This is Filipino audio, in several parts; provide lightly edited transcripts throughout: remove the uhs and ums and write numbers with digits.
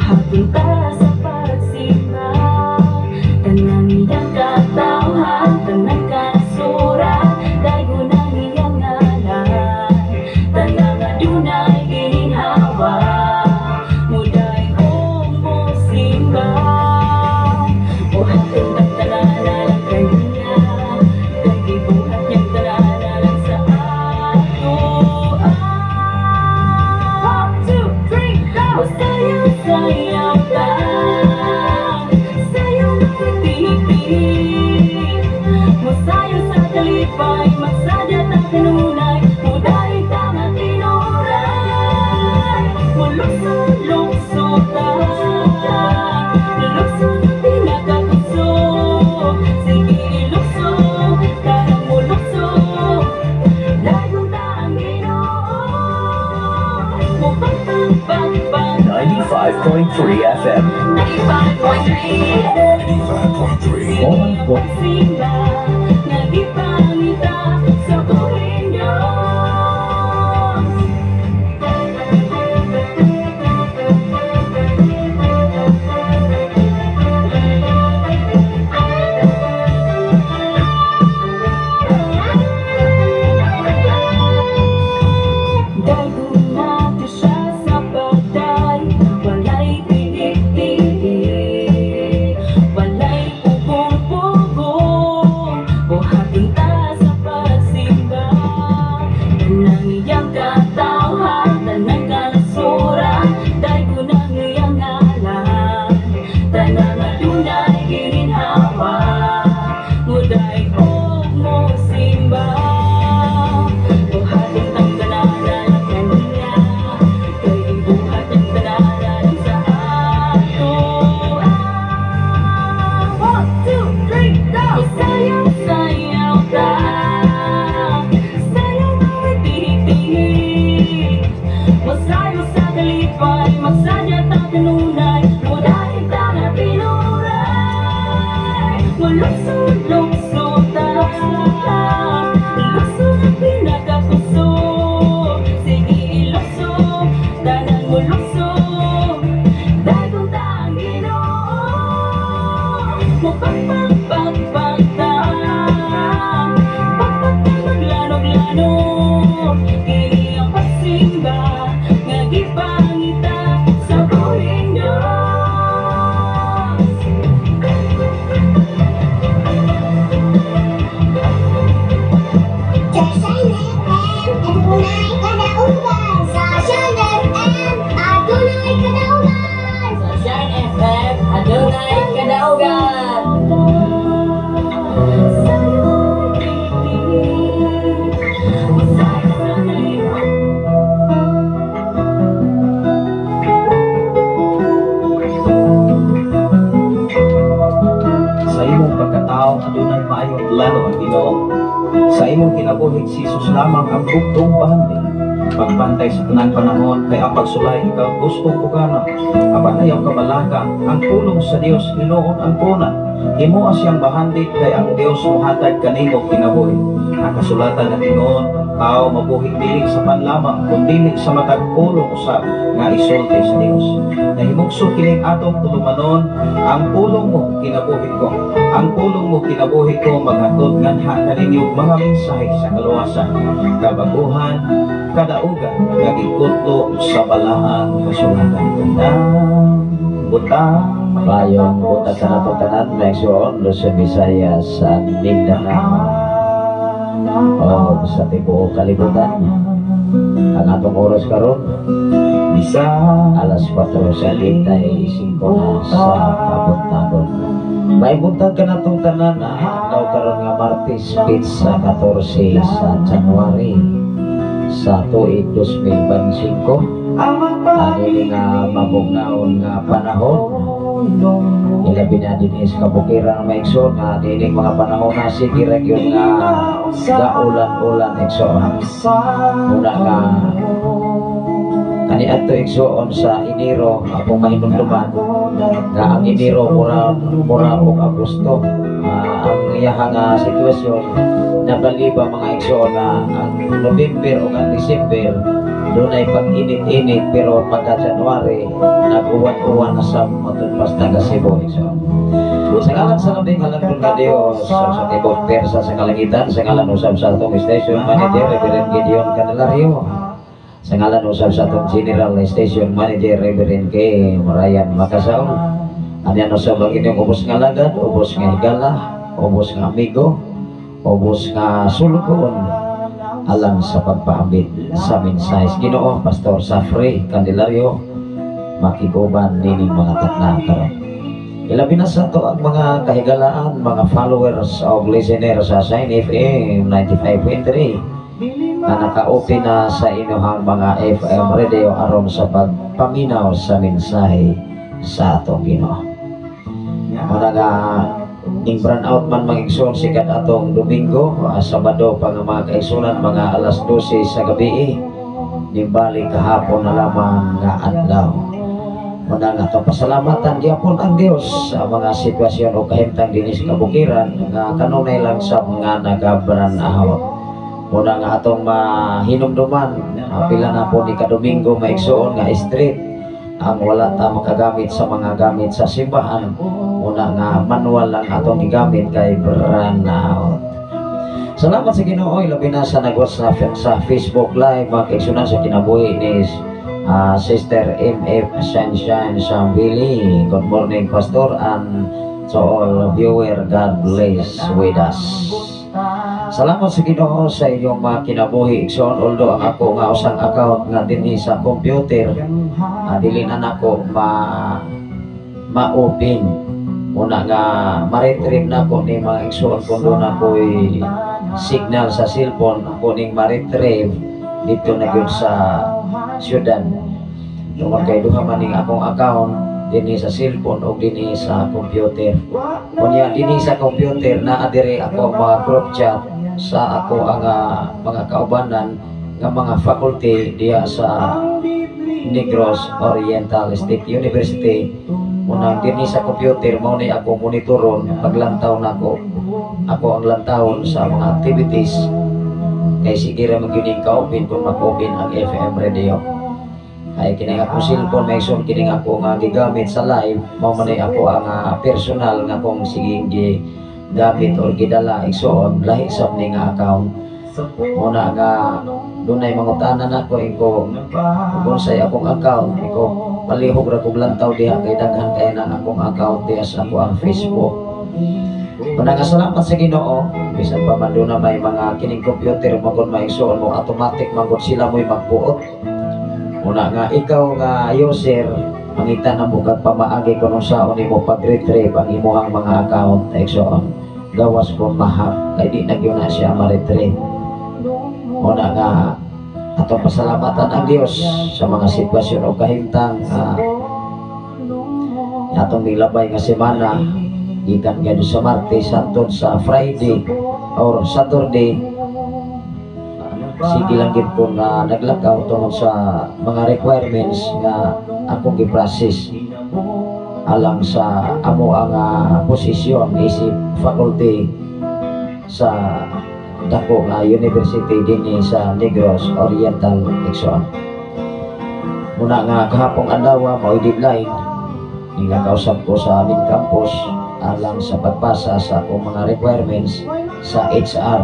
buhaton ta sa pagsimba, tanang iyang katawhan, tanang kanasuran, dayo nang iyang ngalan, tanang adunay gininhawa, muday mo simba, buhaton ang tananalang kanya, kay buhat niyang tananalang sa ato. 1, 2, 3, go! Sayaw ka, sayaw mo'y tinipid, masayaw sa kalipay, magsadyat ang kanunay, muday ka matinuray, mulukso-lukso ka, lulukso na pinagkakuso, sige ilukso, karang mulukso, dagong ta ang Ginoo, mupagpagpagpag 95.3 FM. 95.3 Simba, nagipangita sa buhay Diyos. Dagong nato siya sa paday, walay pilit-pilit, walay pupong-pupong, buhaton ta sa pagsimba, tanang iyang katawhan, tanang kanasuran, dayo nang iyang ngalan, tanang adunay gininhawa, muday mo simba, buhaton ang tananalang kanya, kay buhat ang tananalang sa ato. 1, 2, 3, go! Sayaw ka, sayaw mo'y tinipid, masayaw sa kalipay, magsadyat ang kanunay, muday ka na tinuray, mulukso-lukso ta, lukso na pinagkakuso, sige ilukso, tanang mulukso, dagong ta ang Ginoo, mupagpagpagpagtang, pagpagpaglanog-lanog, kini ang pagsimba, nga gipangita sa buhay Diyos. Shine FM, adunay kadaugan. Sa imong pagkatao, adunay maayong plano ang Ginoo. Sa imong kinabuhi, si Jesus lamang ang bugtong bahandi. Pagbantay sa tanang panahon, kay ang pagsulay ikaw gustong ugana. Kapanayaw kabalaga, ang pulong sa Dios Ginoon ang kuna. Himo siyang bahandi, kay ang Dios muhatag kanimo kinabuhi. Ang kasulatan na Ginoon, ang tao mabuhi dili sa panlamang, kundi sa matag pulong usab nga isulti sa Dios. Nahimugso kining atong tulumanon, ang pulong mo kinabuhi ko. Ang pulong mo kinabuhi ko, maghatod nganha kaninyo mga mensahe sa kaluwasan, kabaguhan, kadaugan, gagikutlo sa balaang kasulatan. Kandang butang Payong buta sa nato tanan, Lexon, Luzon, Visayas, sa Mindanao. O sa tibuok kalibutan, ang atong oras karon bisa alas 4:35 na sa kabuntagon. May buntag ka natong tanan na adlaw karon nga Martes, sa 14 sa January sa tuig 2025. Ani nga mabugnaon nga panahon, ilabi na din is kabukiran ng maigsoon nga dining mga panahon na sige region nga gaulan-ulan igsoon. Muna nga kani adto igsoon sa Enero akong mahinumduman nga ang Enero mura og Agosto. Ang iyahang sitwasyon nabaliba mga igsoon na ang November o ang December doon ay pag-init-init, pero pagka January nag-uwan-uwan na sa matulpas taga Cebu. Sa ngalan sa labing halangdon na Diyos sa Tibok Persa sa Kalangitan, sa ngalan usab sa atong station manager Reverend Gideon Candelario, sa ngalan usab sa atong general station manager Reverend K. Ryan Macasaon, anyan usab ang inyong ubos nga lagad, ubos nga higala, ubos nga amigo, ubos nga sulukon alang sa pagpaambit sa mensahe Ginoo Pastor Safrey Candelario makiguban nining mga takna karon. Ilabi na sa to ang mga kahigalaan, mga followers o listeners sa Shine FM 95.3 na naka-open na sa inyong mga FM radio aron sa pagpaminaw sa mensahe sa atong Ginoo. Muna nga ing brand out man mag-igsoon sikat atong Domingo, Sabado pa nga mga kaigsunan mga alas 12 sa gabi nimbalik kahapon na lamang nga adlaw. Muna nga itong pasalamatan gyapon ang Dios sa mga sitwasyon o kahimtang dinis kabukiran nga kanunay lang sa mga nagabranaw. Muna nga atong mahinumduman pila na po ni kadomingo maigsoon nga street ang wala ta makagamit sa mga gamit sa simbahan. Muna nga manual lang atong gigamit kay branaw. Salamat sa Ginoo, labi na sa nag-WhatsApp sa Facebook Live mga kaigsunan sa kinabuhi ni Sister MF Sunshine Sambili. Good morning Pastor and to all viewer, God bless with us. Salamat sa Ginoo sa inyong mga kinabuhi igsoon, although ang ako nga usang account nga dinhi sa computer dili na nako ma-open. Una nga ma-retrieve na ko ni mga igsoon kung doon ako'y signal sa cellphone ako ning ma-retrieve dito na yun sa syudad. Tungkol kay duha man ning akong account dinhi sa cellphone o dinhi sa computer. Kunya dinhi sa computer na adire ako mga group chat sa ako ang mga kaubanan nga mga faculty diya sa Negros Oriental State University. Muna dinhi sa computer mao ni ako monitoron paglantaw nako. Ako ang lantawon sa mga activities kay sige ra magyuning ka-open kung mag-open ang FM radio. Ay kining ako cellphone may son kining ako nga gigamit sa live mao man ako ang personal nga kung sige gamit or gidala igsoon lahi sab ning account. Muna nga dunay mangutanan nako ingko kung say akong account iko palihog ra kog lantaw diha kay daghan kay nang akong account diha sa ako ang Facebook. Muna nga salamat sa Ginoo bisan pa man doon na may mga kining computer magod maigsoon mo automatic magod sila mo'y magbuot. Muna nga ikaw nga user mangita na mo kag pamaagi kung saon nimo pag-retrieve ang imong mga account igsoon gawas ko mahap kay di na gyud na siya ma-retrieve. Muna nga atong pasalamatan ang Dios sa mga sitwasyon o kahimtang atong nilabay nga semana gikan nga sa Martes hangtod sa Friday or Saturday. Sige lang gid ko nga naglakaw tungod sa mga requirements nga akong gi-process alang sa amo ang posisyon isip faculty sa dako nga university dinhi sa Negros Oriental Exxon. Muna nga kahapong adlaw mao deadline ni nakausap ko sa aming campus alang sa pagpasa sa akong mga requirements sa HR.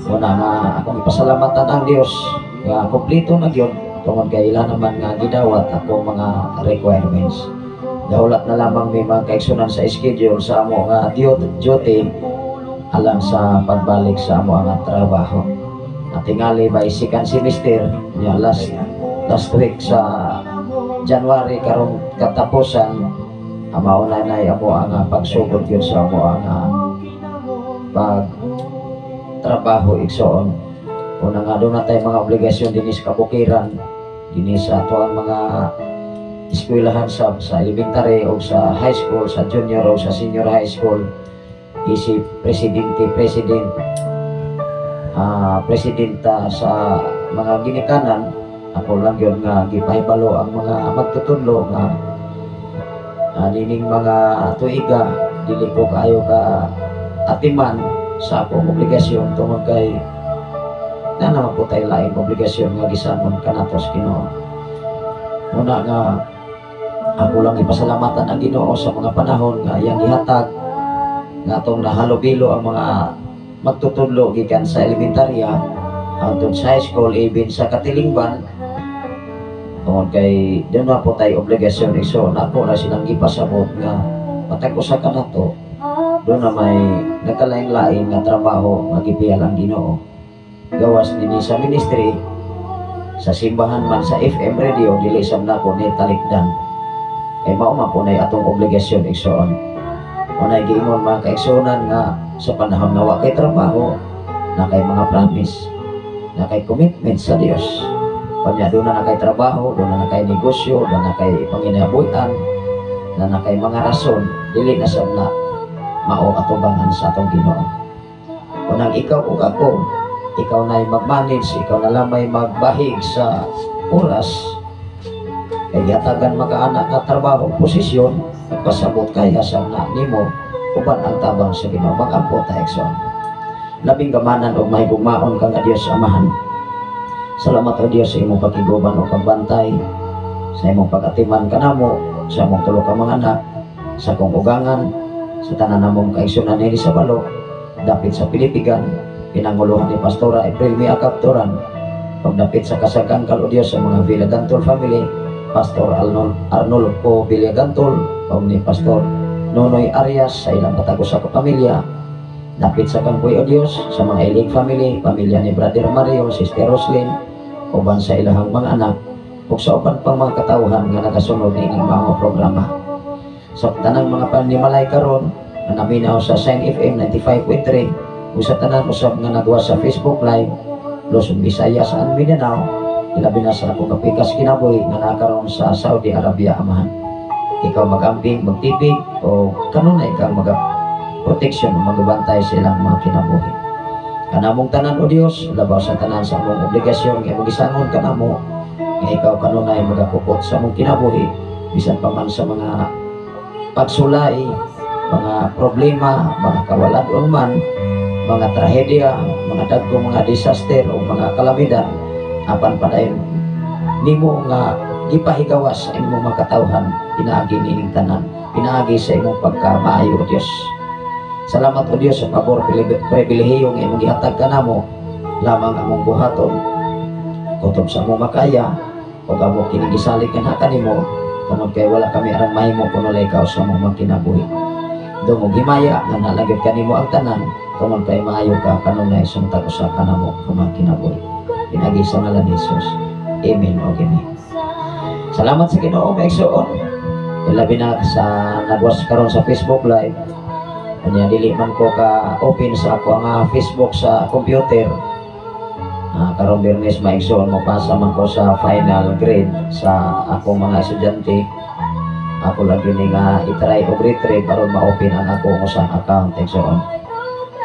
Muna nga akong ipasalamatan ang Dios nga kompleto na gyud tungod kay ilan naman nga gidawat akong mga requirements. Daulat na lamang may mga kaigsunan sa schedule sa amo nga duty alang sa pagbalik sa amo ang trabaho. At tingali by second semester nya last week sa January karong katapusan mauna na amo ang pagsugod yun sa amo ang pagtrabaho igsoon. Una nga doon na tayo mga obligasyon din sa kabukiran din sa ato ang mga eskwelahan sa elementary o sa high school, sa junior o sa senior high school. Isip presidente presidenta sa mga ginikanan ako lang yun nga gipahibalo ang mga magtutunlo nga nining mga tuiga dili ko kayo ka atiman sa akong obligasyon tungod kay na naman po tayo laing obligasyon nga gisanon kanatos Ginoo. Una nga ako lang ipasalamatan ang Ginoo sa mga panahon nga iyang gihatag nga atong nahalubilo ang mga magtutudlo gikan sa elementarya hangtod sa high school even sa katilingban. Tungod kay doon na po tayo obligasyon iso na po na silang gipasabot nga matag usa ka nato doon na may nagkalain-lain nga trabaho nga gipiyal ang Ginoo. Gawas din sa ministry sa simbahan man sa FM radio dili sab na po ni talikdan kay mao man po na atong obligasyon igsoon. Unay giingon mga kaigsunan nga sa panahon nga wa kay trabaho na kay mga promise na kay commitment sa Dios. Kanya doon na kay trabaho, doon na kay negosyo, doon na kay panginabuhian, na kay mga rason, dili na sab na mao atubangan sa atong Ginoo. Unang ikaw ug ako, ikaw na'y mag-manage, ikaw na lang may magbahig sa oras, kay yatagan mag-anak na trabaho, posisyon, pasabot kaya sab na nimo, uban ang tabang sa Ginoo, mag-ampo ta igsoon. Labing gamanan o mahigugmaon ka nga Dios Amahan. Salamat o Dios sa imong pakiguban o pagbantay, sa imong pag-atiman kanamo, sa imong tulo ka mga anak, sa kong ugangan, sa tanan namong kaigsunan ni sa balo, dapit sa Pilipigan, pinanguluhan ni Pastora April Mia Capturan, pagdapit sa kasagangkal o Dios sa mga Villagantol family, Pastor Arnold Po Villagantol, o ni Pastor Nonoy Arias sa ilang patagos sa kapamilya, dapit sa Kampoy o Dios sa mga Ilig family, pamilya ni Brother Mario, Sister Roslyn, uban sa ilahang mga anak, ug sa uban pang mga katawhan nga nagasunod ni ining mga programa. Sa tanang mga panimalay karon nga naminaw sa Sign FM 95.3 ug sa tanan usab nga nagwa sa Facebook Live, Luzon, Visayas and Mindanao, ilabi na sa akong kapikas kinabuhi nga nakaroon sa Saudi Arabia Amahan. Ikaw mag-ambing, magtibig o kanunay kang protection o magbantay silang mga kinabuhi. Kanamong tanan o Dios, labaw sa tanan sa among obligasyon nga magisangon kanamo nga ikaw kanunay magakupot sa among kinabuhi bisan pa man sa mga pagsulay, mga problema, mga kawalan man, mga trahedya, mga dagkong mga disaster o mga kalamidad, apan padayon nimo nga gipahigawas sa imong mga katawhan, pinaagi nining tanan, pinaagi sa imong pagkamaayo o Dios. Salamat o Dios sa pabor pribilehiyo nga imong gihatag kanamo, lamang among buhaton kutob sa among makaya o amo kini gisalig kanaka nimo, tungod kay wala kami arang mahimo kuno ikaw sa among magkinabuhi. Dungog himaya nga nalagid kanimo ang tanan, tungod kay maayo ka kanunay sumtag usa kanamo kumang kinabuhi. Pinagi sa ngalan ni Jesus. Amen o amen. Salamat sa Ginoo maigsoon. Labi na sa nagwas karon sa Facebook Live. Kanya dili man ko ka open sa ako ang Facebook sa computer. Karong Bernes maigsoon mo pasa man ko sa final grade sa akong mga estudyante. Ako lagi ni nga i-try og retrieve aron ma-open ang akong usang account igsoon.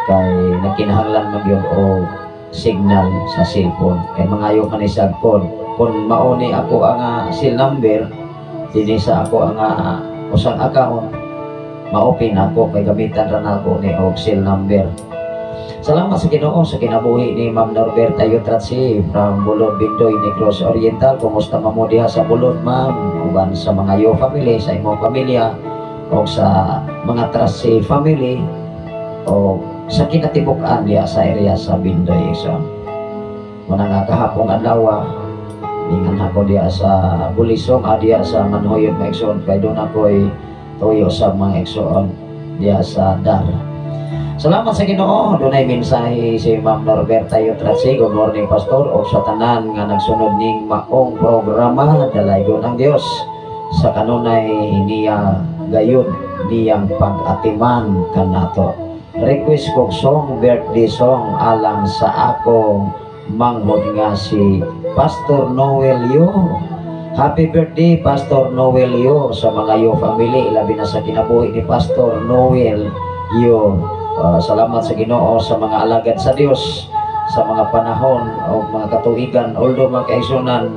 Kay nakinahanglan man gyud og signal sa cellphone. Kay mangayo man ni cellphone. Kung mauni ako ang cell number dinhi sa ako ang usang account, ma-open ako kay gamitan ra nako ni og cell number. Salamat sa Ginoo sa kinabuhi ni Ma'am Norberta Yutratsi from Bulod, Bindoy, Negros Oriental. Kumusta mo diha sa Bulod, Ma'am? Uban sa mga yo family, sa imong pamilya o sa mga Trasi family o sa kinatibuk-an diha sa area sa Bindoy. So, muna nga kahapong adlaw ningan ako diha sa Bulisong, diha sa Manhoyod Maigsoon, kay doon ako'y tuyo sa mga igsoon diha sa Dar. Salamat sa Ginoo. Doon ay mensahe si Ma'am Norberta Yutratsi. Good morning, Pastor, o sa tanan nga nagsunod ning maong programa. Dalaygon ang Dios sa kanunay niya gayon niyang pag-atiman kanato. Request kong song, birthday song alang sa akong manghod nga si Pastor Noel Yo. Happy birthday Pastor Noel Yo sa mga Yo family, labi na sa kinabuhi ni Pastor Noel Yo. Salamat sa Ginoo sa mga alagad sa Dios sa mga panahon o mga katuigan. Although mga kaigsunan,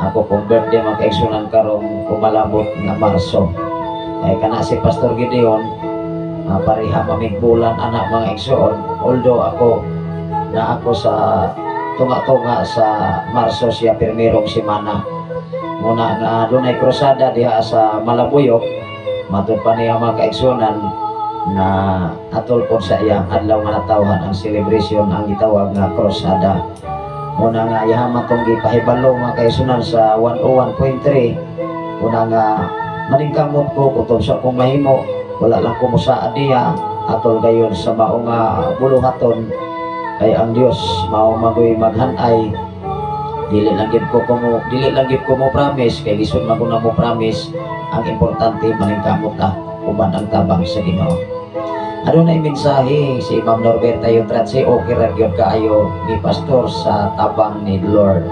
ako kong birthday mga kaigsunan karong kumalabot nga Marso. Kaya kana si Pastor Gideon, pareha mamigbulan anak mga igsoon. Although ako sa tunga-tunga sa Marso siya pirmirong simana. Muna nga dunay krusada diha sa Malabuyok, matud pa niya mga kaigsunan na atol po sa iyang adlaw nga natawhan ang celebration ang gitawag nga krusada. Muna nga yaman tong gipahibalo mga kaigsunan sa 101.3. Muna nga maningkamot ko kutob sa akong mahimo, wala lang ko musa diya atol gayon sa mao nga buluhaton kay ang Dios mao magoy maghanay. Dili lang gid ko mo promise kay lisod man ko na mo promise. Ang importante maningkamot ta uban ang tabang sa Ginoo. Adunay mensahe si Ma'am Norberta Yutratsi o kira gyud kaayo ni pastor sa tabang ni Lord.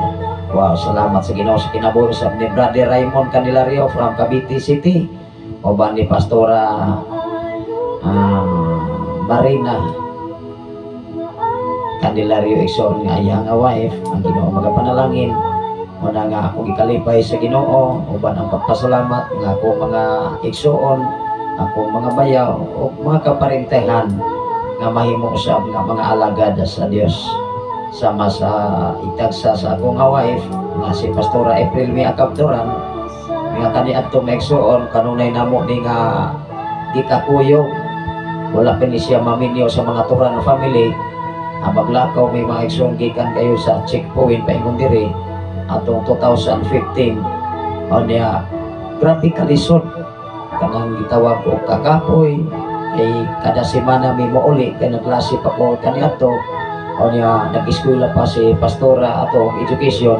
Wow, salamat sa Ginoo sa kinabuhi sa ni Brother Raymond Candelario from Cavite City. Uban ni Pastora Marina Candelario Exon nga iyang wife, ang Ginoo magapanalangin. Muna nga akong gikalipay sa Ginoo uban ang pagpasalamat nga ako mga igsoon, akong mga bayaw o mga kaparintehan nga mahimo usab nga mga alagad sa Dios. Sama sa itagsa sa akong wife nga si Pastora April Mia Capturan nga kaniadto maigsoon kanunay namo ni nga gikakuyo. Wala pa ni siya maminyo sa mga Turan family. Abaglakaw may mga igsoon gikan kayo sa checkpoint paingon diri atong 2015. O niya grabe kalisod kanang gitawag ko kakapoy kay kada semana may mauli kay nagklase pa ko kaniadto. O niya nag-eskwela pa si Pastora atong education.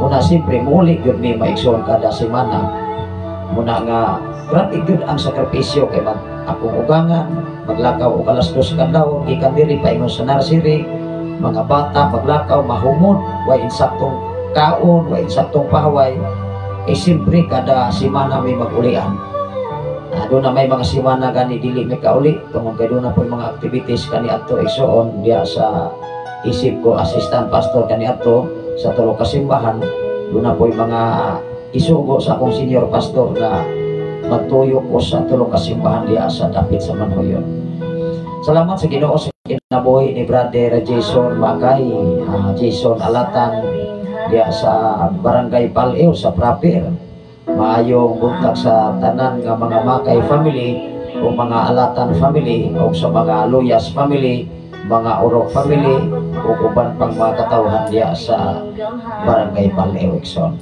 Muna siyempre mauli gyud may maigsoon kada semana. Muna nga grabe gyud ang sakripisyo kay akong ugangan maglakaw o alas 2 kadlaw gikan diri paingon sa nursery. Mga bata maglakaw mahumot way insaktong kaon way insaktong pahaway kay siyempre kada semana may magulian. Doon na may mga semana gani dili may kauli tungod kay doon na po mga activities kani adto igsoon diya sa isip ko assistant pastor kani adto sa tulo ka simbahan. Doon na po mga isugo sa akong senior pastor na magtuyo ko sa tulo ka simbahan diya sa dapit sa Manhoyon. Salamat sa Ginoo sa kinabuhi ni Brother Jason Makay, Jason Alatan diya sa Barangay Paleo sa Proper. Maayong buntag sa tanan nga mga Makay family o mga Alatan family o sa mga Luyas family, mga Orok family o uban pang mga katawhan diya sa Barangay Paleo Exon.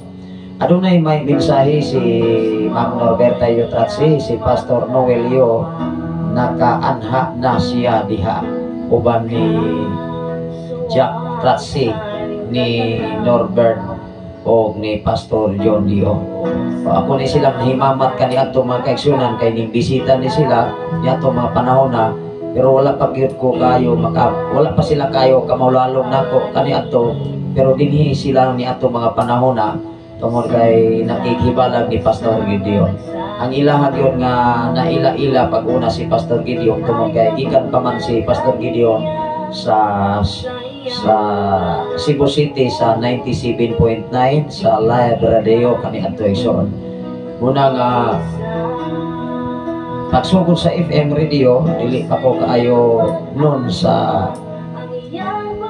Adunay may mensahe si Ma'am Norberta Yutratsi, si Pastor Noelio nakaanha na siya diha uban ni Jack Tratsi, ni Norbert o ni Pastor John Dio. Ako ni silang himamat kani ato mga kaigsunan kay ning bisita ni sila niadto mga panahon na, pero wala pa gyud ko kayo wala pa sila kayo kamaulalong nako kani ato, pero dinhi sila ni ato mga panahon na tungod kay nakikibalag ni Pastor Gideon. Ang ilaha yun nga naila-ila pag una si Pastor Gideon tungod kay gikan pa man si Pastor Gideon sa Cebu City sa 97.9 sa live radio kani adto igsoon. Muna nga pagsugod sa FM radio dili pa ko kaayo noon sa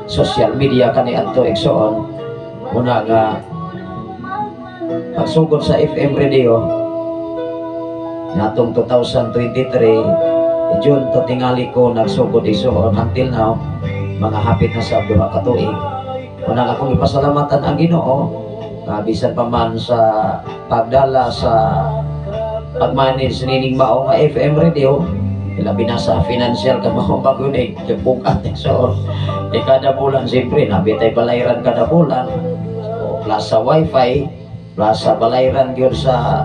social media kani adto igsoon. Muna nga pagsugod sa FM radio natong 2023 June to tingali ko nagsugod igsoon until now mga hapit na sa 2 ka tuig. Unang akong ipasalamatan ang Ginoo bisan pa man sa pagdala sa pag-manage nining mao nga FM radio, labi na sa financial ka mao bagunig bukat so kada bulan siyempre nabitay balayran kada bulan plus sa wifi plus sa balayran gyud sa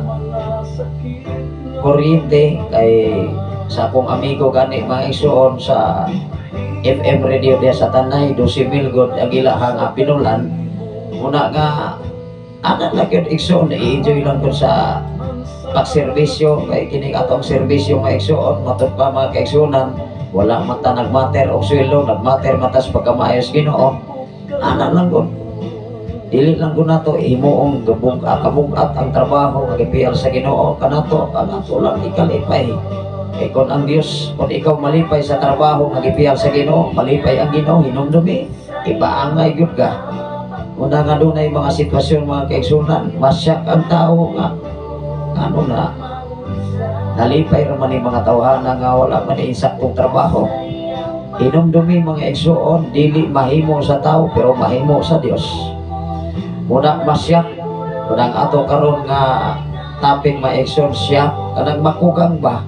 kuryente kay sa akong amigo gani mga igsoon sa FM radio dia sa Tanay 12,000 god ang ilahang pinulan. Muna nga ana lang yun igsoon i-enjoy lang ko sa pagserbisyo kay kini atong serbisyo mga igsoon matod pa mga kaigsunan wala mata nagmater og sweldo nagmater matas pagkamaayos Ginoo ana lang gud dili lang gud nato himuong kabugat ang trabaho nga gipiyal sa Ginoo kanato lang ikalipay. Kay kung ang Dios, kung ikaw malipay sa trabaho, magipiyal sa Ginoo, malipay ang Ginoo, hinumdumi. ipaangay gyud ka. Una nga dunay mga sitwasyon mga kaigsunan, masyak ang tao nga ano na nalipay naman yung mga tawhana nga wala man insaktong trabaho. Hinumdumi mga igsuon, dili mahimo sa tao pero mahimo sa Dios. Muna masyak, kanang ato karon nga taping maigsuon siya, kanang makugang ba?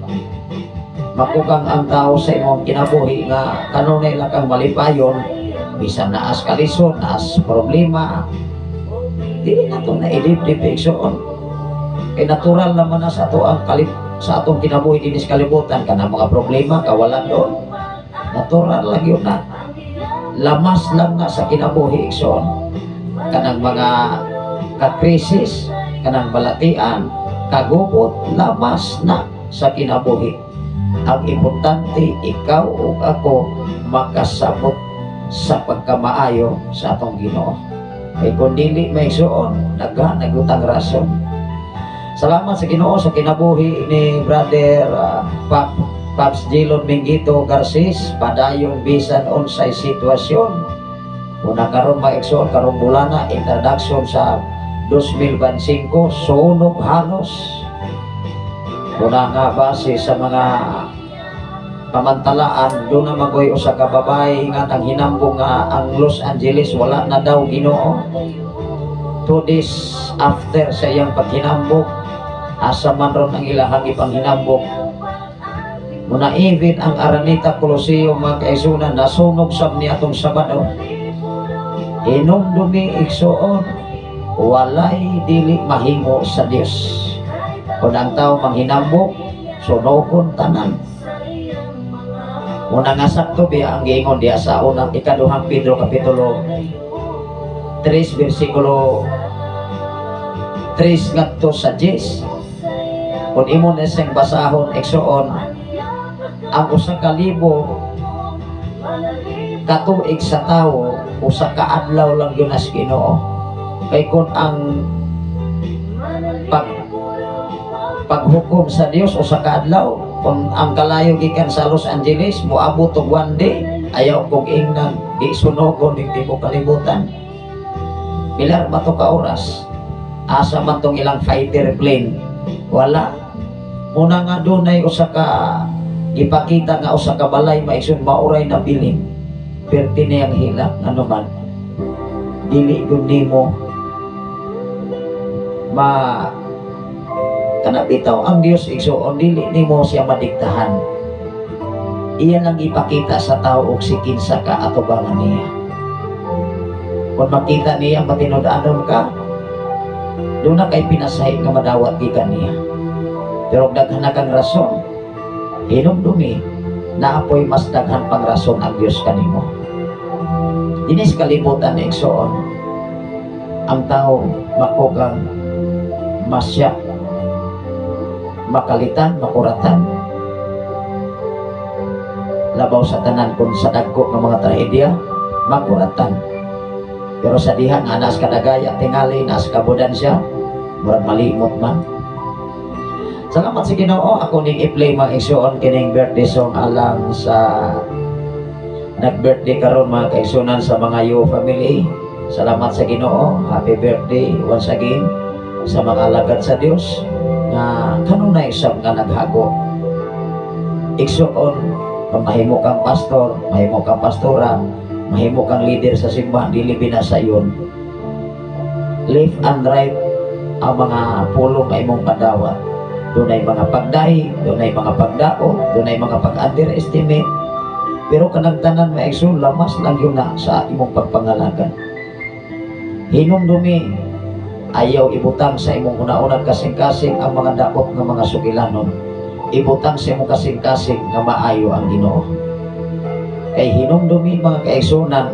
Makugang ang tao sa imong kinabuhi nga kanunay lang kang malipayon, bisan naas kalisod, naas problema. Dili na ito nailip-lip igsuon. Kaya natural naman na sa ato ang sa atong kinabuhi dinis kalibutan, kanang mga problema, kawalan doon. Natural lang yun na lamas lang na sa kinabuhi igsoon, kanang mga kakrisis, kanang balatian, kagubot, lamas na sa kinabuhi. Ang importante ikaw o ako makasabot sa pagkamaayo sa atong Ginoo. Kay kung dili may igsoon, nagutang rason. Salamat sa Ginoo sa kinabuhi ni Brother Paps Jilon Mingito Garces, padayon bisan unsay sitwasyon. Una karon maigsoon karong bulana, introduction sa 2025, sunog halos. Una nga base sa mga pamantalaan, doon na magoy usa ka babae nga nang hinambong nga ang Los Angeles wala na daw Ginoo. 2 days after sa iyang paghinambog, asa man ron ang ilahang ipanghinambog. Muna even ang Araneta Coliseum mga kaisunan nasunog sab ni atong Sabado. Hinumdumi igsuon, walay dili mahimo sa Dios. Kung ang tao manghinambog, sunogon tanan. Muna nga sakto biya ang giingon diya sa unang ikaduhang Pedro kapitulo 3 versikulo 3 ngadto sa 10. Kung imo na siyang basahon igsuon, ang usa ka libo katuig sa tao, usa ka adlaw lang yun as Ginoo. Kay kung ang paghukom sa Dios usa ka adlaw, kung ang kalayo gikan sa Los Angeles moabot og 1 day, ayaw kog ingnan di sunogon ning tibuok kalibutan. Pilar ba to ka oras? Asa man tong ilang fighter plane? Wala. Muna nga dunay usa ka ipakita nga usa ka balay maigsoon mauray na biling, perti na ang hilak ano man dili gud nimo kanabitaw ang Dios igsoon, dili nimo siya madiktahan. Iyan ang ipakita sa tao og sikinsa ka atubangan niya. Kung makita niya matinud-anon ka, doon na kay pinasahi nga madawat gikan niya. Pero daghan na kang rason, hinumdumi na apoy mas daghan pang rason ang Dios kanimo. Dinis kalibutan ni igsoon, ang tao makugang, masya, makalitan, makuratan, labaw sa tanan kung sa dagko ng mga trahedya, makuratan. Pero sa diha nga nas kadagaya tingali, nas kabudansya, murag malimot man. Salamat sa Ginoo. Ako ning i-play mga igsoon kining birthday song alang sa nag-birthday karon mga kaigsunan sa mga Yo family. Salamat sa Ginoo. Happy birthday once again sa mga alagad sa Dios nga kanunay sab nga naghago. Igsoon, mahimo kang pastor, mahimo kang pastora, mahimo kang leader sa simbahan, dili binasayon. Left and right ang mga pulong nga imong padawat. Dunay mga pagdahi, dunay mga pagdao, dunay mga pag-underestimate. Pero kanang tanan maigsoon, lamas lang yun na sa imong pagpangalagan. Hinumdumi, ayaw ibutang sa imong una-unang kasing-kasing ang mga daot ng mga sugilanon. Ibutang sa imong kasing-kasing nga maayo ang Ginoo. Kay hinumdumi mga kaigsunan,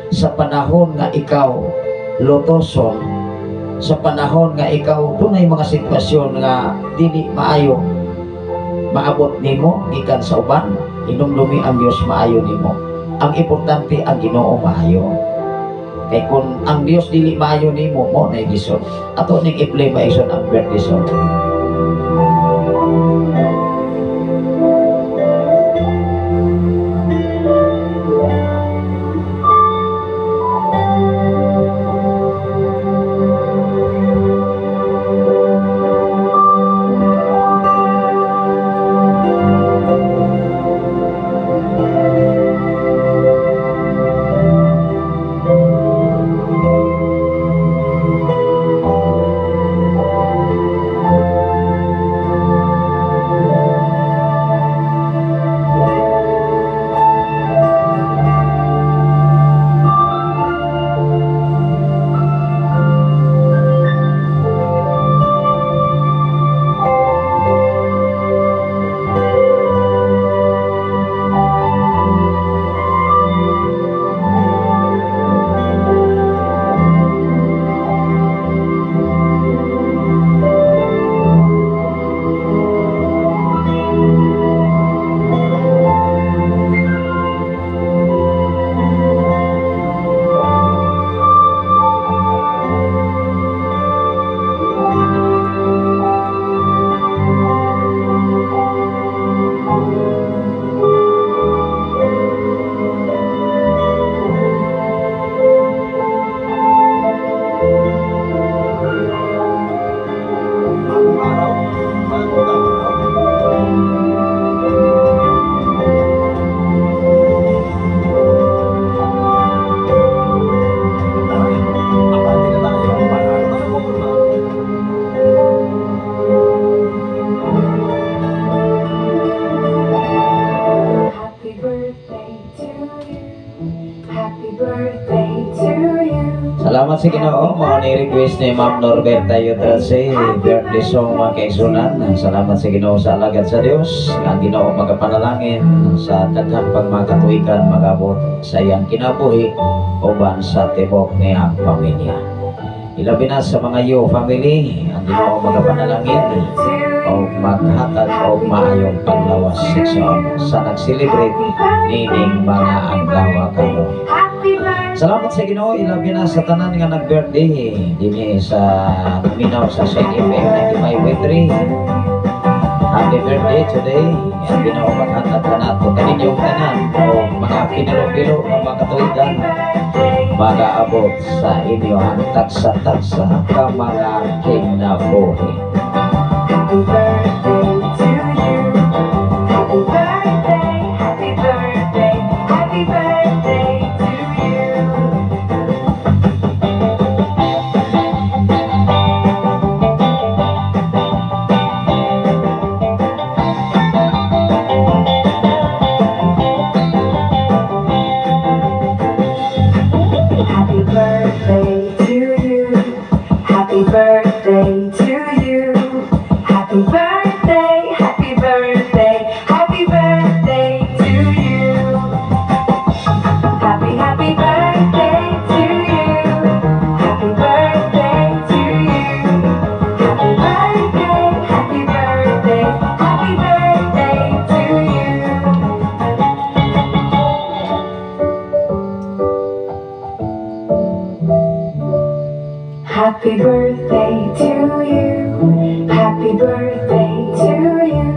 sa panahon nga ikaw lotoson, sa panahon nga ikaw dunay mga sitwasyon nga dili maayo maabot nimo gikan sa uban, hinumdumi ang Dios maayo nimo. Ang importante ang Ginoo maayo. Kay kung ang Dios dili maayo nimo, mo na gisod. Ato ning i-play maison ang birthday song. Salamat sa Ginoo mo ni request ni Ma'am Norberta Yutrase, birthday song mga kaigsunan. Salamat sa Ginoo sa alagad sa Dios. Ang Ginoo magapanalangin sa daghang pagmakatuigan magabot sa iyang kinabuhi uban sa tibok niyang pamilya. Ilabi na sa mga iyo family, ang Ginoo magapanalangin o maghatag o maayong panglawas sa nag-celebrate nining mga aglawa karon. Salamat sa Ginoo, ilabi na sa tanan nga nag-birthday dinhi sa Minaw sa Shine FM 95.3. Happy birthday today. Ang Ginoo maghatag ka nato kaninyong tanan o mga pinilo-pilo ng mga katuigan mag-aabot sa inyo ang taksa-taksa ka mga kinabuhi. Happy birthday to you. Happy birthday, happy birthday, happy birthday to you. Happy birthday to you. Happy birthday to you. Happy birthday, happy birthday, happy birthday to you. Happy, happy birthday to you. Happy birthday to you.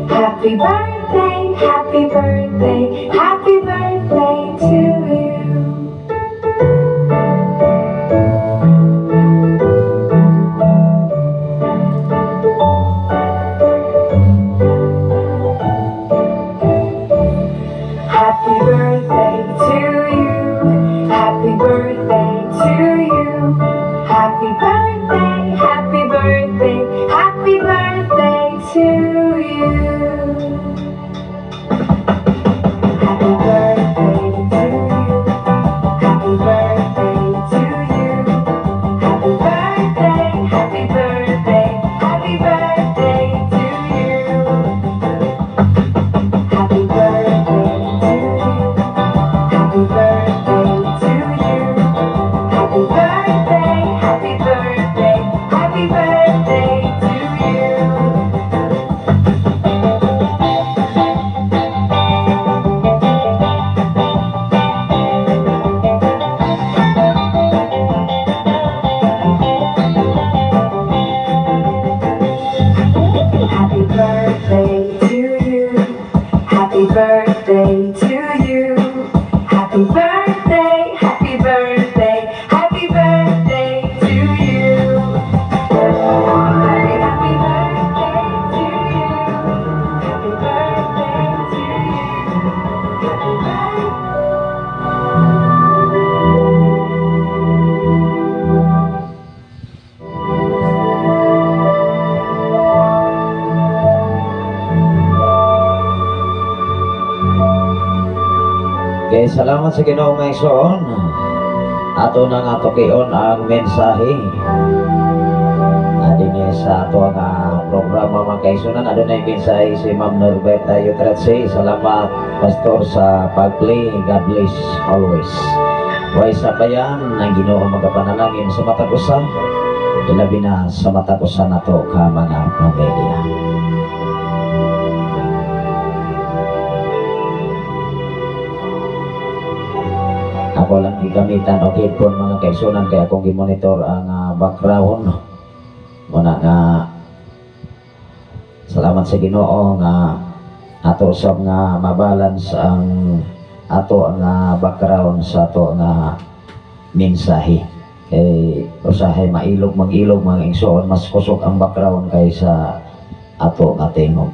Happy birthday, happy birthday, happy birthday to you. Happy birthday to you. Happy birthday to you. Happy birthday, happy birthday, happy birthday to you. Happy birthday to you. Happy birthday to you. Happy birthday, happy birthday, happy birthday to you. Happy birthday to you. Happy birthday to you. Happy birthday, happy birthday, happy birthday to you. Happy birthday to you. Happy birthday to you. Happy birthday, happy birthday, happy birthday to you. Happy birthday to you. Happy birthday to you. Happy birthday, happy birthday, happy birthday to you. Happy, happy birthday to you. Happy birthday to you. Happy birthday. Okay, salamat sa Ginoo mga igsoon. Ato na nga tukion ang mensahe. Adin sa ato nga programa mga kaigsunan. Adun na yung mensahe si Ma'am Norberta Yutrase. Salamat Pastor sa pag-play. God bless always. Way sa bayan ng Ginoo magapanalangin sa matagusan. Ilabi na sa matagusan nato ka mga pamilya. Ako lang gigamitan o headphone mga kaigsunan kaya akong gimonitor ang background muna nga salamat sa Ginoo nga ato usab nga mabalance ang ato nga background sa ato nga mensahe kay usahay mailog mag-ilog mga igsoon mas kusog ang background kaysa ato nga tingog.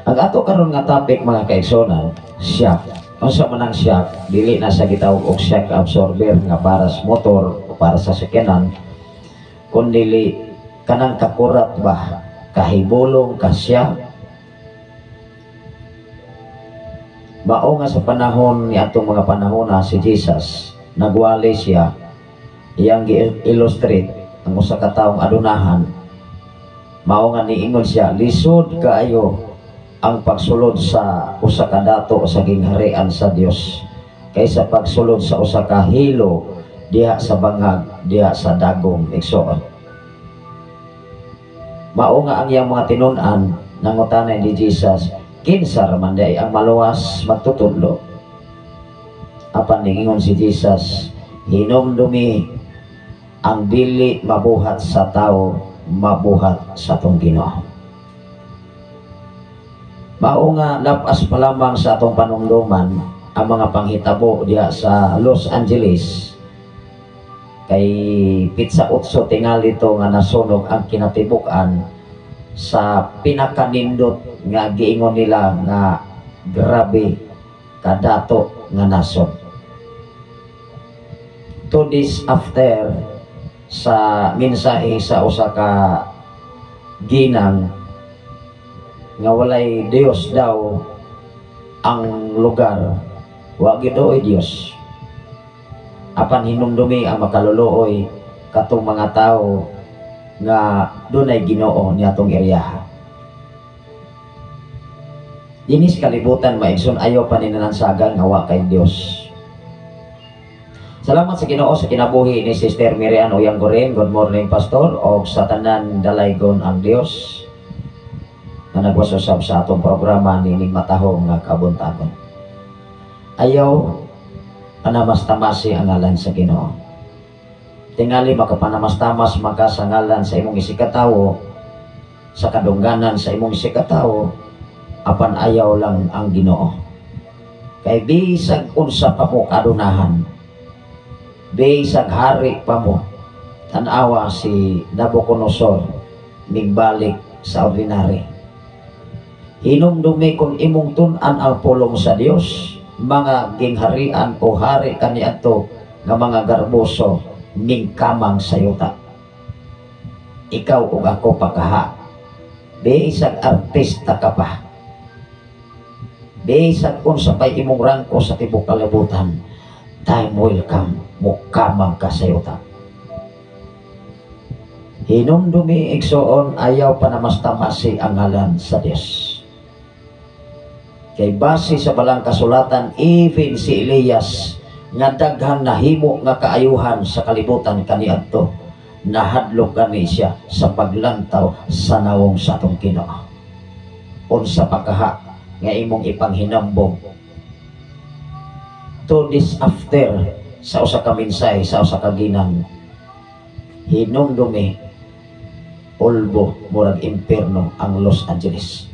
Ang ato karon nga topic mga kaigsunan shock. Unsa man ang shock, dili na sa gitawag og shock absorber nga para sa motor o para sa sakyanan, kundi kanang kakurat ba, kahibulong ka shock. Mao nga sa panahon ni atong mga panahon na si Jesus, nagwali siya iyang gi-illustrate ang usa ka taong adunahan. Mao nga niingon siya, lisod kaayo ang pagsulod sa usa ka dato sa gingharian sa Dios kaysa pagsulod sa usa ka hilo diha sa bangag, diha sa dagom. Igsoon, mao nga ang iyang mga tinun-an nangutanay ni Jesus, kinsa raman day ang maluwas magtutudlo. Apan ningon si Jesus, hinumdumi ang dili mabuhat sa tao, mabuhat sa atong Ginoo. Mao nga lapas pa lamang sa atong panumduman ang mga panghitabo diha sa Los Angeles. Kay pitsa utso tingali to nga nasunog ang kinatibuk-an sa pinakanindot nga giingon nila nga grabe kadato nga nasod. 2 days after sa mensahe sa usa ka ginang nga walay Dios daw ang lugar, wa gyud oy Dios. Apan hinumdumi ang makaluluoy katong mga tao nga dunay Ginoo niatong area. Dinis kalibutan maigsoon ayo pa ninansagan nga wa kay Dios. Salamat sa Ginoo sa kinabuhi ni Sister Miriam Uyanggoren. Good morning, Pastor, o sa tanan dalaygon ang Dios na nagwasusab sa atong programa nining matahong nga kabuntagon. Ayaw panamas-tamasi ang ngalan sa Ginoo. Tingali makapanamas-tamas maka sa ngalan sa imong isikatawo, sa kadungganan sa imong isikatawo, apan ayaw lang ang Ginoo. Kay bisag unsa pa mo kadunahan, bisag hari pa mo, tanawa si Nabucodonosor migbalik sa ordinary. Hinumdumi kung imong tun-an ang pulong sa Dios, mga gingharian o hari kaniadto nga mga garboso mingkamang sa yuta. Ikaw ug ako pakaha, bisag artista ka pa, bisag unsa pay imong rangko sa tibok kalibutan, time will come, mukamang ka sa yuta. Hinumdumi igsoon, ayaw panamas-tamasi ang ngalan sa Dios. Kay base sa balang kasulatan, even si Elias nga daghang nahimo nga kaayuhan sa kalibutan kaniadto, nahadlok kani siya sa paglantaw sa nawong sa atong Ginoo. Unsa pakaha nga imong ipanghinambong 2 days after sa usa ka mensahe sa usa ka ginang, hinumdumi ulbo murag impierno ang Los Angeles.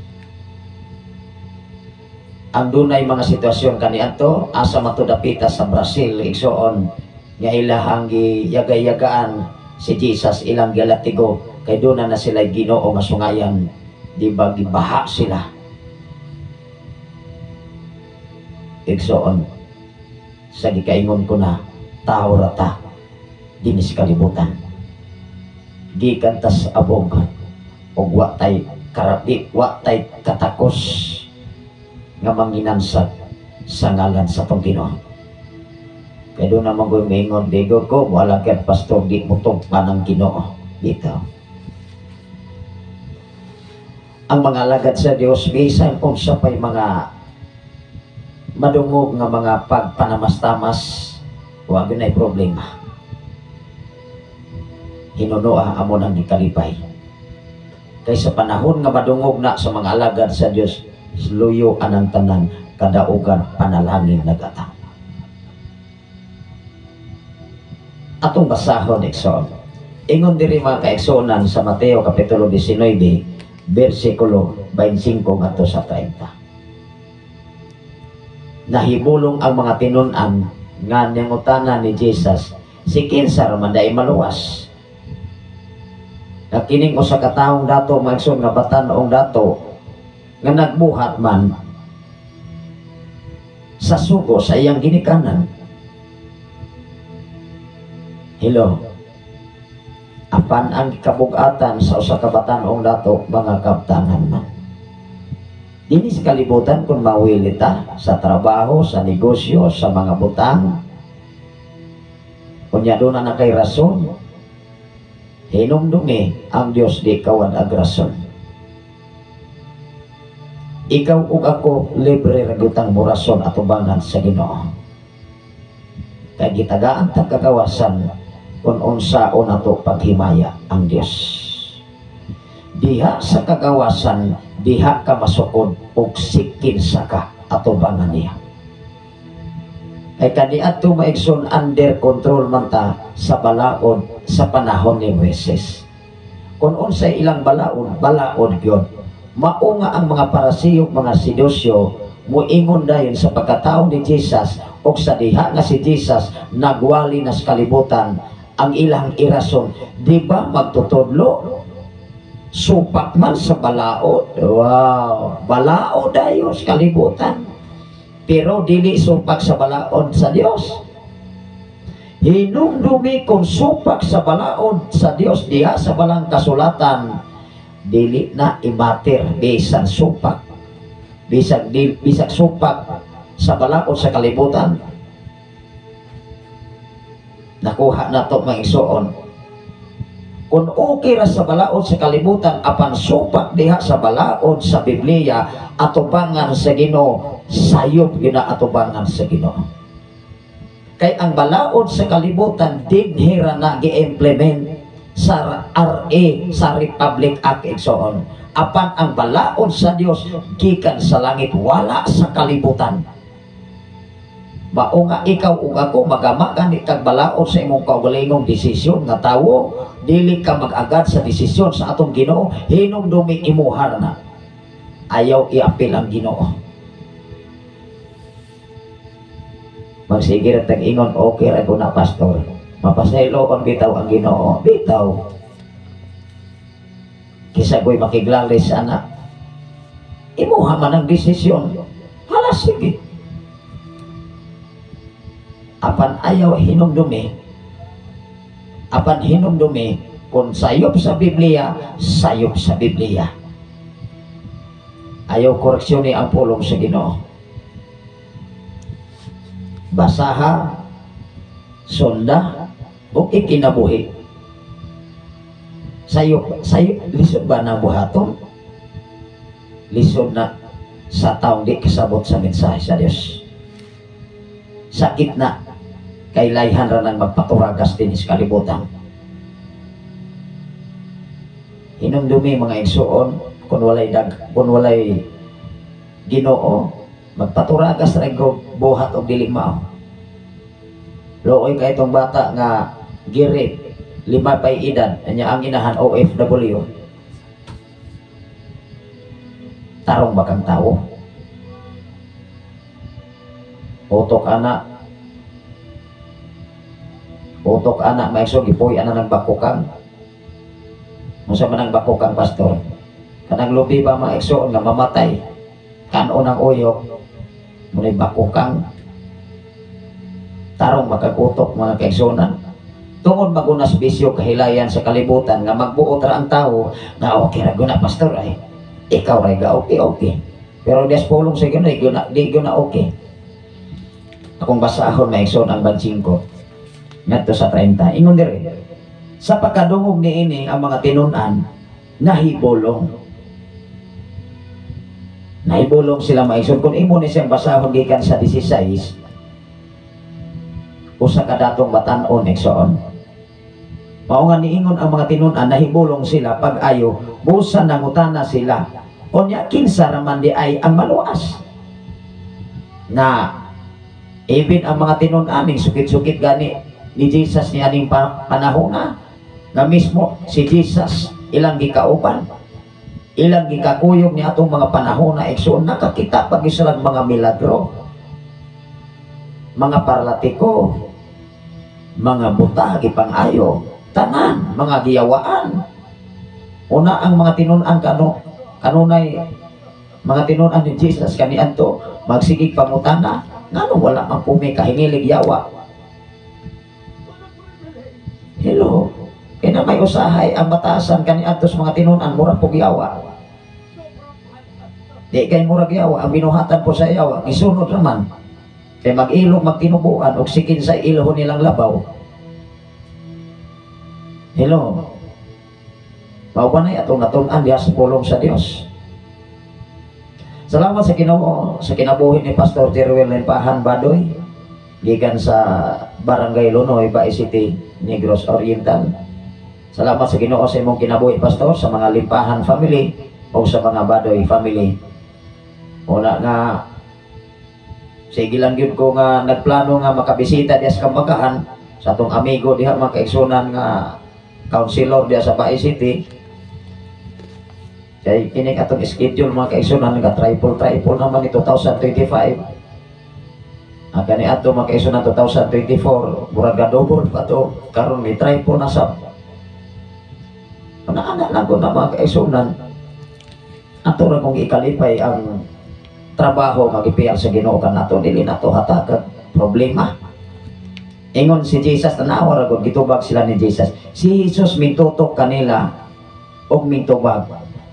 Ang dunay mga sitwasyon kaniadto asa matudapita sa Brazil, igsoon nga ilahang giyagay-yagaan si Jesus, ilang galatigo kay duna na sila Ginoo nga sungayan, di ba gibaha sila. Igsoon sa gikaingon ko na tao rata dinis kalibutan, gikantas abog og wa tay karapi, wa tay katakos nga manginansag sa ngalan sa atong Ginoo. Kaya doon naman ko maingon, bigo ko, wala kaya pastor, di mo tugpan ng Ginoo dito. Ang mga alagad sa Dios, bisan kung sa pa'y mga madungog nga mga pagpanamas-tamas, huwag yun ay problema. Hinunoa amo ng gikalipay. Kaysa panahon nga madungog na sa mga alagad sa Dios, luyo anang tanan, kadaugan panalangin nagatang. Atong basahon igsoon. Ingon diri mga kaigsoonan sa Mateo kapitulo 19, bersikulo 25 ngadto sa 30. Nahibulong ang mga tinun-an nga nangutana ni Jesus, si kinsa raman day maluwas. Nakining usa ka taong dato maigsoon nga batan-ong dato nga nagbuhat man sa sugo sa iyang ginikanan. Hello, apan ang kabugatan sa usa ka batan-ong dato mga kabtangan man. Dinis kalibutan kung mawili ta sa trabaho, sa negosyo, sa mga butang. Kunya doon na kay rason. Hinumdumi ang Dios di kawan ag rason. Ikaw ug ako libre ra gyutang mo rason atubangan sa Ginoo. Kay gitagaan ta kagawasan kung unsaon ato paghimaya ang Dios. Diha sa kagawasan, diha ka masukod og sikin sa ka atubangan niya. Kay kaniadto maigsoon under control man ta sa balaod sa panahon ni Moises. Kung unsay ilang balaod gyud. Mao nga ang mga parasiyok, mga sedusyo muingon dayon sa pagkatao ni Jesus o sa diha nga si Jesus nagwali na sa kalibutan ang ilang irason. Di ba magtutudlo? Supak man sa balaod. Wow! Balaod dayon sa kalibutan. Pero dili supak sa balaod sa Dios. Hinumdumi kung supak sa balaod sa Dios diha sa balang kasulatan, dili na imater bisan supak. Bisag supak sa balaod sa kalibutan. Nakuha na to mga igsoon. Kung okay ra sa balaod sa kalibutan, apan supak diha sa balaod sa Biblia, atubangan sa Ginoo, sayop gina atubangan sa Ginoo. Kay ang balaod sa kalibutan dinhira na gi-implement sa RA, sa Republic Act igsoon. Apan ang balaod sa Dios gikan sa langit, wala sa kalibutan. Mao nga ikaw ug ako magamagan ni kag balaod sa imong kaugalingong desisyon nga tawo, dili ka mag-agad sa desisyon sa atong Ginoo, hinumdumi imuhar na. Ayaw iapil ang Ginoo. Magsigir tag ingon okay ra ko na pastor. Mapasaylo kon bitaw ang Ginoo, bitaw. Kisa ko'y makiglalis ana. Imuha man ang desisyon. Hala sige. Apan ayaw hinumdumi, apan hinumdumi kung sayop sa Biblia, sayop sa Biblia. Ayaw koreksyon ni ang pulong sa Ginoo. Basaha, sonda, o ikinabuhi. Sayop, lisod ba na buhaton? Lisod na sa taong di kasabot sa mensahe sa Diyos. Sakit na. Kay layhan ra nang magpaturagas din sa kalibutan. Hinumdumi mga igsoon, kung walay Ginoo, magpaturagas ra gyud buhat og dili mao. Looy kay itong bata nga girip, 5 pay edad, anya ang inahan OFW. Tarong bakang tao. Utok anak maigsoon gipuy ana nang bakukang. Unsa man ang bakukang pastor? Kanang lubi ba maigsoon nga mamatay. Kanon ang uyok. Muli bakukang. Tarong makagutok mga kaigsunan. Tungod magunas bisyo kahilayan sa kalibutan nga magbuot ra ang tawo nga okay ra guna pastor ay. Ikaw ra ga okay. Pero des pulong sa Ginoo di guna okay. Akong basahon maigsoon ang bansingko. Ngadto sa 30 ingon dire sa pagkadungog niini ang mga tinun-an nahibulong sila maigsoon. Kung imo ni siyang basahon gikan sa 16 usa ka datong batan-on igsoon, mao nga niingon ang mga tinun-an nahibulong sila pag-ayo busa nangutana sila unya kinsa raman di ay ang maluwas na even ang mga tinun-aning sukit-sukit gani ni Jesus ni aning panahon na mismo si Jesus ilang gikauban, ilang gikakuyog ni atong mga panahon na igsoon, nakakita pag isalang mga milagro, mga parlatiko, mga buta gipang-ayo, tanan mga giyawaan. Una ang mga tinun-an kanunay mga tinun-an ni Jesus kaniadto magsigig pangutana ngano wala man kumi kahingilig yawa. Hello, kaya may usahay ang batasan kaniadto sa mga tinun-an murag pugyawa. Di kay murag yawa ang binuhatan po sa yawa isunod naman kay mag-ilog magtinubuan og sikin sa ilho nilang labaw Hello. Paupanay atong natun-an diha sa pulong sa Dios. Salamat sa Ginoo sa kinabuhi ni Pastor Jeruel Limpahan Badoy gikan sa Barangay Lunoy, Bae City, Negros Oriental. Salamat sa Ginoo sa imong kinabuhi, Pastor, sa mga Limpahan family o sa mga Badoy family. Una nga sige lang yun ko nga nagplano nga makabisita diya sa Kambagaan sa atong amigo diha mga kaigsunan nga councilor diya sa Bae City. Kaya kini atong schedule mga kaigsunan nga triple naman ni 2025. Kani ato mga kaigsunan 2024 murag double pa to karon ni triple na sab. Ana lang ko na mga kaigsunan ato ra kung ikalipay ang trabaho nga gipiyang sa Ginoo kanato dili nato hatakag problema. Ingon si Jesus tanawa ra gud gitubag sila ni Jesus. Si Jesus mitutok kanila og mitubag.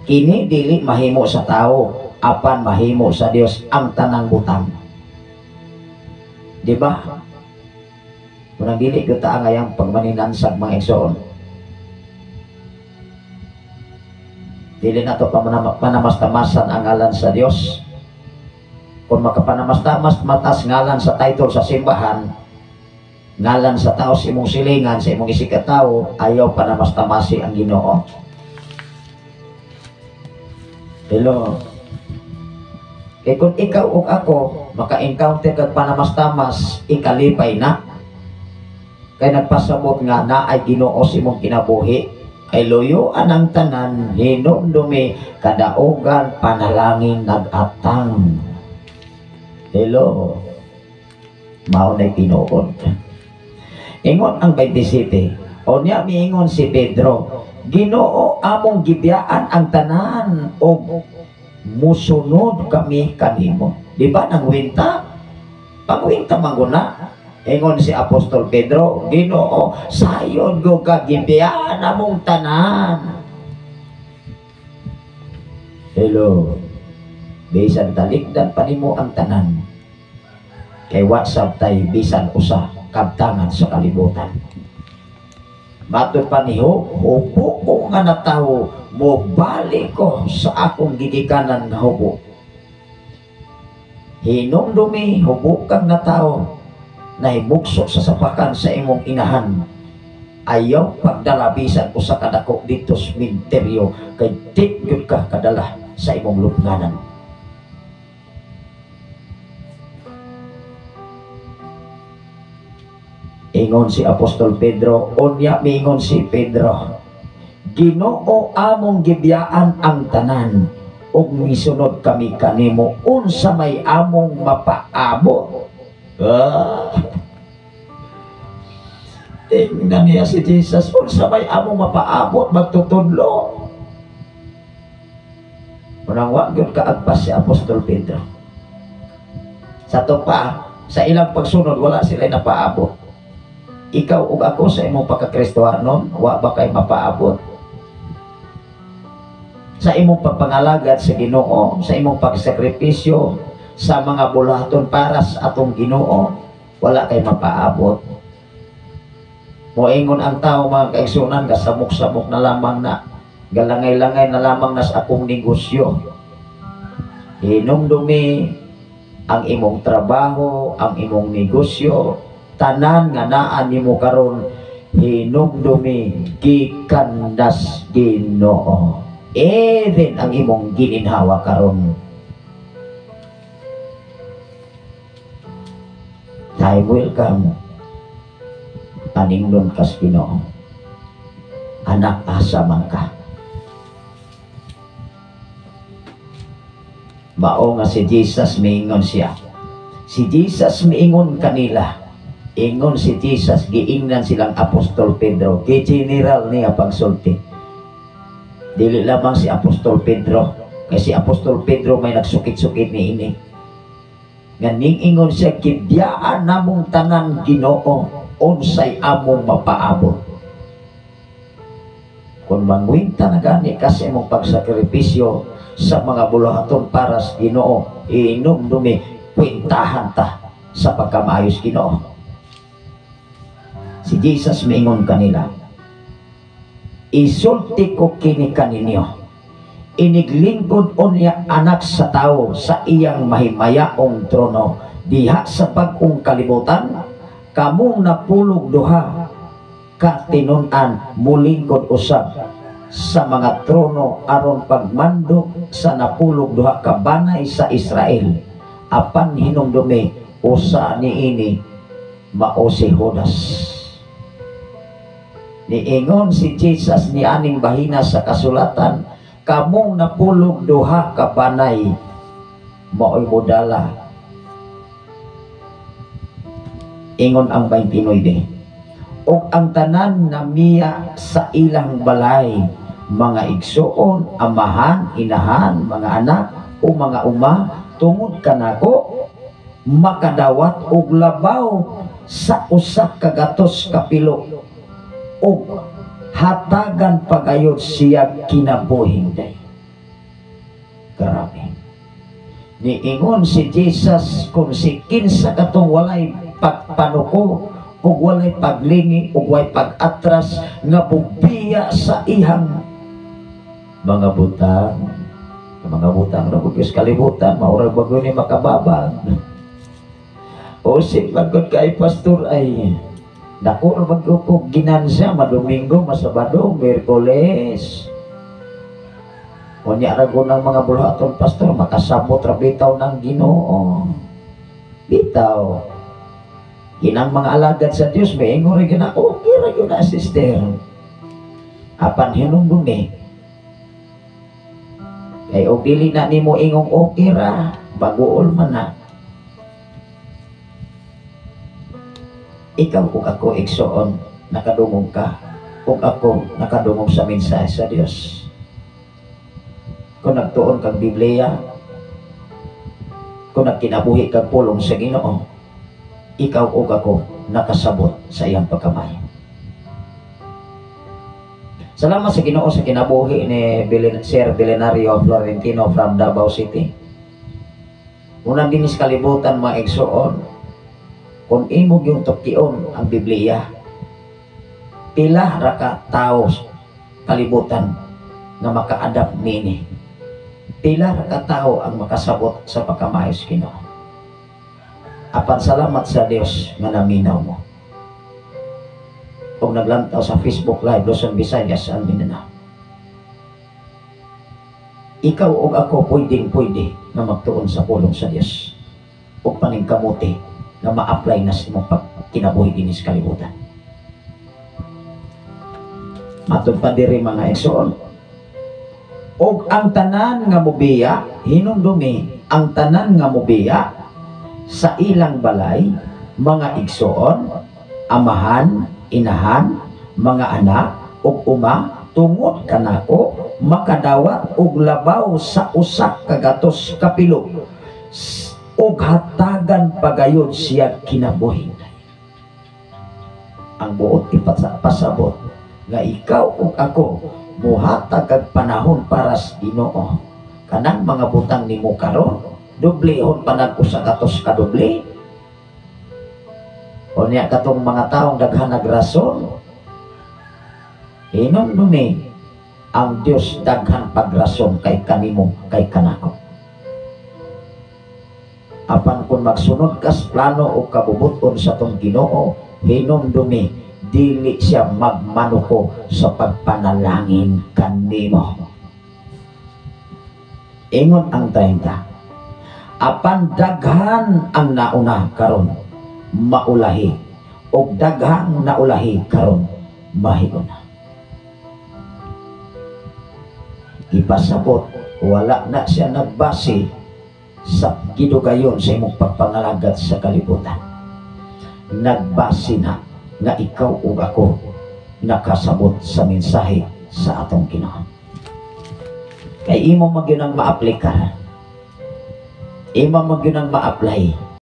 Kini dili mahimo sa tao, apan mahimo sa Dios ang tanang butang. Di ba? Murag dili gyud ta ngayang pagmaninansag mga igsoon. Dili nato panamastamasan ang ngalan sa Dios. Kung makapanamas-tamas matas ngalan sa title sa simbahan, ngalan sa tao sa imong silingan, sa imong isikatawo, ayaw panamastamasi ang Ginoo. Hello. Kaya kung ikaw o ako maka-encounter kag panamas-tamas, ikalipay na. Kaya nagpasabot nga na ay Ginoo sa imong kinabuhi, ay luyuan ang tanan, hinumdumi, kadaugan, panalangin, nagatang. Hello. Maunay tinuod. Ingon ang 27. O niya miingon si Pedro, Ginoo among gibiyaan ang tanan o musunod kami kanimo. Di ba nang winta? Pagwinta maguna. Ingon si Apostol Pedro, Ginoo sayon go ka gibiyaan among tanan. Hello. Bisan talikdan panimo ang tanan. Kay WhatsApp tay bisan usa kabtangan sa kalibutan. Matod pa niyo, hubo ko nga na tao, mo balik ko sa akong gigikanan na hubo. Hinumdumi, hubo kang na tao, na himugso sa sapakan sa imong inahan. Ayaw pagdalabisan ko sa kadako dito sa minteryo, kay tigyod ka kadala sa imong lupnganan. Ingon si Apostol Pedro, unya miingon si Pedro, Ginoo among gibiyaan ang tanan, ug misunod kami kanimo unsa may among mapaabot. Tingnan niya si Jesus, unsa may among mapaabot magtutudlo. Unang wa gyud kaagpas si Apostol Pedro. Sa to pa, sa ilang pagsunod wala sila napaabot. Ikaw ug ako sa imong pagka-Kristohanon, wa ba kay mapaabot? Sa imong pagpangalagad sa Ginoo, sa imong pagsakripisyo sa mga bulaton para sa atong Ginoo, wala kay mapaabot. Moingon ang tao mga kaigsunan, kasamok-samok na lamang na, galangay-langay na lamang na sa akong negosyo. Hinumdumi ang imong trabaho, ang imong negosyo, tanan nga naan nimo karon hinumdumi gikan das Ginoo. Even ang imong gininhawa karon. I welcome paningnon kas Ginoo. Anak asa man ka. Mao nga si Jesus miingon siya. Si Jesus miingon kanila. Ingon si Jesus, giingnan silang Apostol Pedro, gi-general niya pagsulti. Dili lamang si Apostol Pedro, kasi si Apostol Pedro may nagsukit-sukit ni ini. Nganing ingon siya, kibyaan namong tanan Ginoo, unsay among mapaabot. Kung mangwinta na gani kasi mong pagsakripisyo sa mga bulahaton para sa Ginoo, inumdumi, kwintahan ta sa pagkamaayos Ginoo. Si Jesus maingon kanila, isulti ko kini kaninyo, iniglingkod unya anak sa tao sa iyang mahimayaong trono diha sa bagong kalibutan, kamong napulog duha ka tinun-an mulingkod usab sa mga trono aron pagmandok sa napulog duha ka banay sa Israel. Apan hinumdumi usa niini mao si Judas. Niingon si Jesus ni aning bahina sa kasulatan, kamong napulog duha ka banay mao'y modala. Ingon ang 29, og ang tanan na miya sa ilang balay, mga igsoon, amahan, inahan, mga anak o mga uma, tungod kanako makadawat og labaw sa usa ka gatos ka pilo, og hatagan pagayod siya kinabuhing day. Grabe. Niingon si Jesus kung si kinsa katong walay pagpanuko ug walay paglingi ug walay pag-atras nga bubiya sa ihang mga butang. Mga butang ra kung kalibutan maurag bago ni makababag. O si pagod kay pastor ay dako ra bago ko ginansya madomingo, masabado, Miyerkules. Unya ra ng mga bulaton pastor makasabot ra bitaw ng Ginoo. Bitaw. Ginang mga alagad sa Dios may ingon rin na okay ra yun na sister. Apan hinumdumi. Kay og dili na nimo ingong okay ra, bagool man na. Ikaw ug ako igsoon nakadungog ka, ug ako nakadungog sa mensahe sa Dios. Kung nagtuon kang Biblia, kung nagkinabuhi kang pulong sa Ginoo, ikaw ug ako nakasabot sa iyang pagkamay. Salamat sa Ginoo sa kinabuhi ni Sir Belenario Florentino from Davao City. Unang dinis kalibutan mga igsoon, kung imog yung tuktion ang Biblia, pila ra ka tao kalibutan nga maka-adapt nini. Pila ra ka tao ang makasabot sa pagkamay sa Ginoo. Apan salamat sa Dios nga naminaw mo. Kung naglantaw sa Facebook Live, Luzon, Visayas, ang Mindanao. Ikaw o ako pwede na magtuon sa pulong sa Diyos. O paningkamuti na ma-apply na sa mong kinabuhi din sa kalibutan. Matod pa diri mga igsoon. O ang tanan nga mobiya, hinumdumi, ang tanan nga mobiya sa ilang balay, mga igsoon, amahan, inahan, mga anak, ug uma, tungod kanako, makadawa og labaw sa usak kagatos kapilo, ug hatagan pagayod siya kinabuhi. Ang buot ipasabot nga ikaw ug ako muhatag kag panahon para sa Ginoo. Kanang mga butang nimo karon, dublehon pa nag-usa katos ka doble. O niya katong mga taong daghan nagrason, hinumdumi ang Dios daghan pagrason kay kanimo, kay kanako. Apan kung magsunod kas plano o kabubuton sa tong Ginoo, hinumdumi dili siya magmanuko sa pagpanalangin kanimo. Ingon ang 30. Apan daghan ang nauna karon maulahi, og daghang naulahi karon mahiguna. Ipasabot wala na siya nagbase sa gidugayon sa imong pagpangalagad sa kalibutan. Nagbase na nga ikaw ug ako nakasabot sa mensahe sa atong Ginoo. Kay imo magyunang ma-apply ka, imo magyunang ma-apply